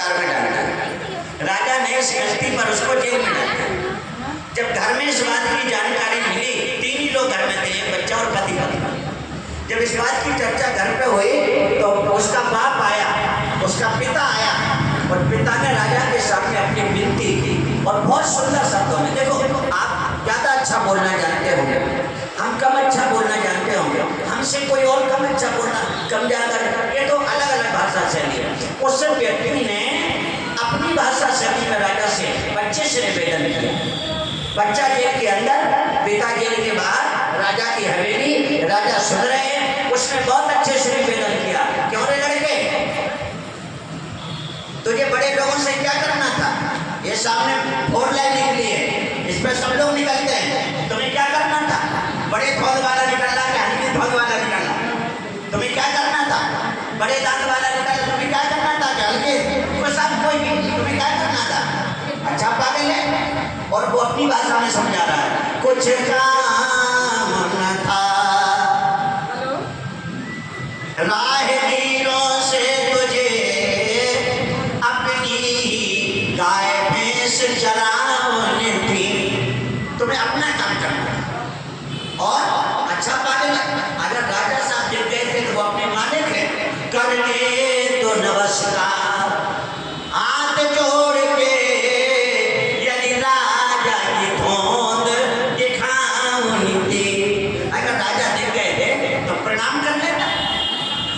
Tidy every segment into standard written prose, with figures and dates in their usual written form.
कारागार में डाल दिया। राजा ने इस गलती पर उसको जेल में डाल दिया। जब घर में इस बात की जानकारी मिली, तीन ही लोग घर में थे, एक बच्चा और पति पत्नी। जब इस बात की चर्चा घर पे हुई तो उसका बाप आया, उसका पिता आया और पिता ने राजा के सामने अपनी विनती की और बहुत सुंदर शब्दों में, देखो आप ज़्यादा अच्छा बोलना जानते होंगे, हम कम अच्छा बोलना जानते होंगे, हमसे कोई और कम अच्छा बोलना कम ज़्यादा, ये तो अलग अलग भाषा शैली है। उस व्यक्ति ने अपनी भाषा शैली में राजा से बच्चे से निवेदन किया। बच्चा जेल के अंदर, पिता जेल के बाहर, राजा की हवेली, राजा सुन रहे हैं। उसने बहुत अच्छे से निवेदन किया, क्यों रे लड़के, तुझे बड़े लोगों से क्या करना था? ये सामने 4 लाइन निकली है, इस पर सब लोग निकलते हैं, तुम्हें क्या करना था? बड़े धौल वाला निकलना कि हल्की धौल वाला निकलना? तुम्हें क्या करना था? बड़े दांत वाला निकलना, तुम्हें क्या करना था कि हल्के? वो सब कोई भी, तुम्हें क्या करना था? अच्छा पागल है। और वो अपनी भाषा में समझा रहा है, कुछ काम न था राहगीरों से तुझे अपनी गाय भैंस चराने थी, तुम्हें अपना काम करना। और अच्छा पागल, अगर राजा साहब जब गए थे तो वो अपने मालिक है, कर ले तो नमस्कार, हाथ जोड़ के यदि राजा की धोंद दिखाऊंगी थी। अगर राजा दिख गए थे तो प्रणाम कर लेता,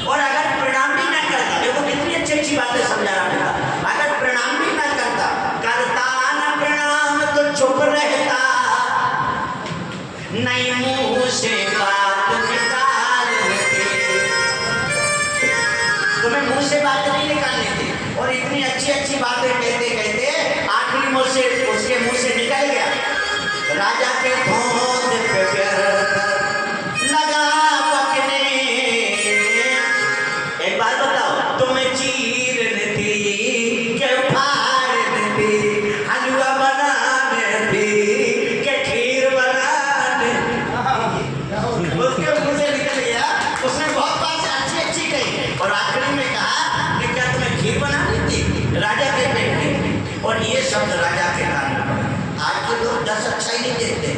और अगर प्रणाम भी ना करता, देखो कितनी अच्छी अच्छी बातें समझा रहा था, अगर प्रणाम भी ना करता, करता ना प्रणाम तो चुप रहता, नहीं मुंह से बात निकाल लेते, तुम्हें मुंह से बात नहीं निकालनी थी। और इतनी अच्छी अच्छी बातें कहते कहते आखिरी मुंह से, उसके मुंह से निकल गया, राजा के धोंद पे प्यार लगा पकने। एक बात बताओ, तुम्हें चीरने थी के फाड़ने थी, हलवा बनाने थी के खीर बनाने? उसके मुंह से निकल गया, उसने बहुत बात अच्छी अच्छी कही और आखिरी में कहा कि क्या तुम्हें खीर बनानी थी राजा के पेट में? और ये शब्द राजा के कान। आज के लोग 10 अच्छा ही नहीं देखते,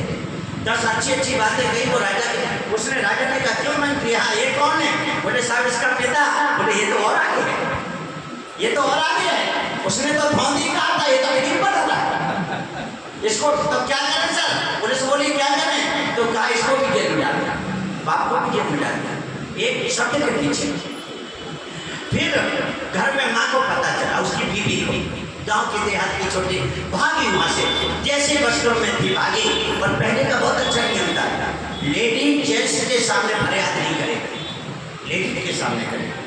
10 अच्छी अच्छी बातें कही वो राजा के। उसने राजा ने कहा, क्यों मंत्री, हाँ ये कौन है? बोले साहब इसका पिता। बोले ये तो और आगे है, ये तो और आगे है, उसने तो धौंधी कहा था, ये तो मीटिंग पर था, इसको तो क्या करें सर? पुलिस बोली क्या करें? तो कहा इसको भी जेल में डाल दिया, बाप को भी जेल में डाल दिया, एक शब्द के पीछे। फिर घर में माँ को पता चला, उसकी बीवी को, गांव के देहात की छोटी, भागी वहां से, जैसे वस्त्रों में थी भागी। और पहले का बहुत अच्छा नियम था, लेडी जेंट्स के सामने फरियाद नहीं करेगी, लेडी के सामने करेगी।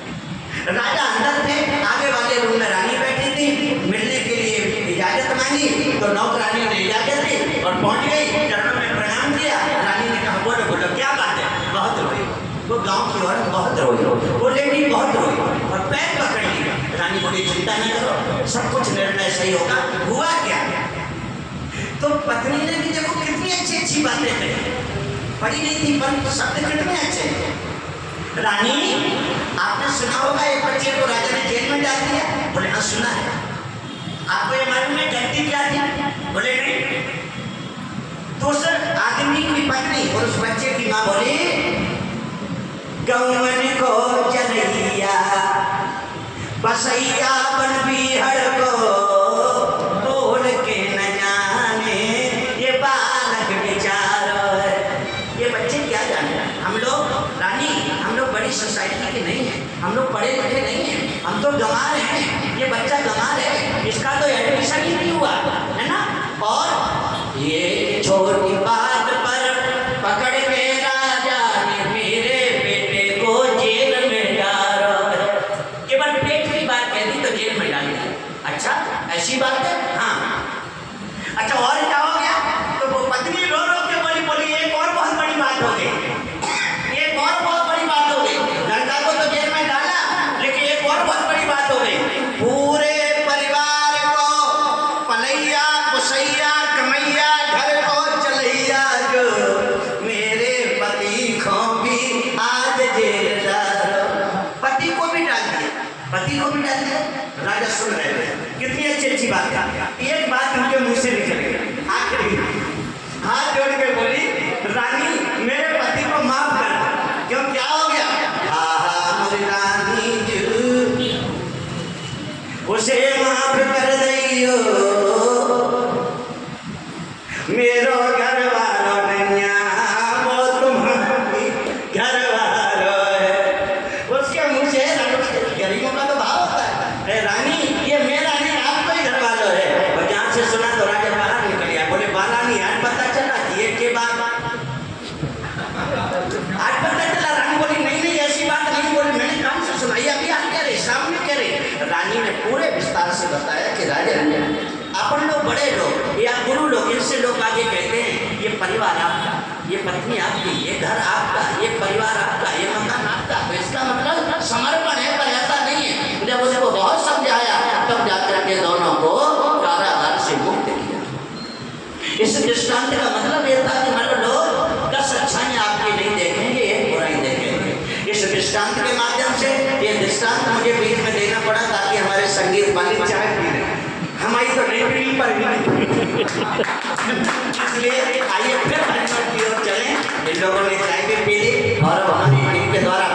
राजा अंदर थे, आगे वाले रूम में रानी बैठी थी, मिलने के लिए इजाजत मांगी तो नौकरानियों ने इजाजत दी और पहुंच गई, चरणों में प्रणाम किया। रानी ने कहा, बोलो बोलो क्या बात है? बहुत रोई, वो गांव की औरत बहुत रोई, वो लेडी बहुत रोई और पैर पकड़ लिया। रानी बोली, चिंता न करो, सब कुछ निर्णय सही होगा। हुआ क्या? तो पत्नी ने भी देखो कितनी अच्छी अच्छी बातें कही, पढ़ी नहीं थी पर शब्द कितने अच्छे। रानी, आपने सुना होगा एक बच्चे को राजा ने जेल में डाल दिया? बोले हाँ सुना है। आपको ये मालूम है गलती क्या थी? बोले नहीं। तो उस आदमी की पत्नी और उस बच्चे की माँ बोली, गौवन को चलैया बसैया बन बिहड़ को बोल के न जाने ये बालक बेचारा है। ये बच्चे क्या जाने? हम लोग रानी, हम लोग बड़ी सोसाइटी के नहीं हैं, हम लोग पढ़े लिखे नहीं हैं, हम तो गंवार हैं, ये बच्चा गंवार है, इसका तो एडमिशन ही नहीं हुआ है ना। और ये छोटी बात पर पकड़ के राजा ने मेरे बेटे को जेल में डाला। केवल पेट की बात कह दी तो जेल में डाल दिया। अच्छा ऐसी बात है? हाँ। अच्छा और क्या हो गया? तो वो पत्नी रो रो के बोली, बोली एक और बहुत बड़ी बात हो गई, एक और बहुत बड़ी बात हो गई। लड़का को तो जेल में डाला, लेकिन एक और बहुत बड़ी बात हो गई, पूरे परिवार को पलैया पुसैया कमैया घर को चलैया जो मेरे पति को भी आज जेल डालो। पति को भी डाल दिया, पति को भी डाल दिया। राजा सुन रहे थे, एक बात उनके मुंह से निकल गई, आखिरी हाथ जोड़ के बोली, रानी मेरे पति को माफ कर। क्यों, क्या हो गया? मेरी रानी जी उसे माफ कर दियो, मेरो घर वालों नैया वो तुम्हारी घर वालों है। उसके मुंह से गरीबों का तो भाव होता है, रानी ये मेरा नहीं आपका ही घर वालों है। और जहाँ से सुना तो राजा बाहर निकल गया, बोले बाला नहीं आज पता चला ये के बाद आज पता चला। रानी बोली नहीं नहीं ऐसी बात नहीं। बोली मैंने काम से सुना, ये अभी आप कह रहे सामने कह रहे। रानी ने पूरे विस्तार से बताया कि राजा अपन लोग बड़े लोग या गुरु लोग, इनसे लोग आगे कहते हैं ये परिवार आपका, ये पत्नी आपकी, ये घर आपका, ये परिवार आपका, ये मकान आपका। तो इसका मतलब समर्पण है, पर ऐसा नहीं है। जब उसको बहुत समझाया तब जाकर के दोनों को कारागार से मुक्त किया। इस दृष्टांत का मतलब ये था कि मतलब लोग का सच्चाई आपकी नहीं देखेंगे, एक बुराई देखेंगे। इस दृष्टांत के माध्यम से ये दृष्टांत मुझे बीच में देना पड़ा ताकि हमारे संगीत मालिक चाय पी लें। हमारी तो नहीं पी पर इसलिए आइए फिर की ओर चलें। इन लोगों ने चाय भी पी ली और हमारी टीम के द्वारा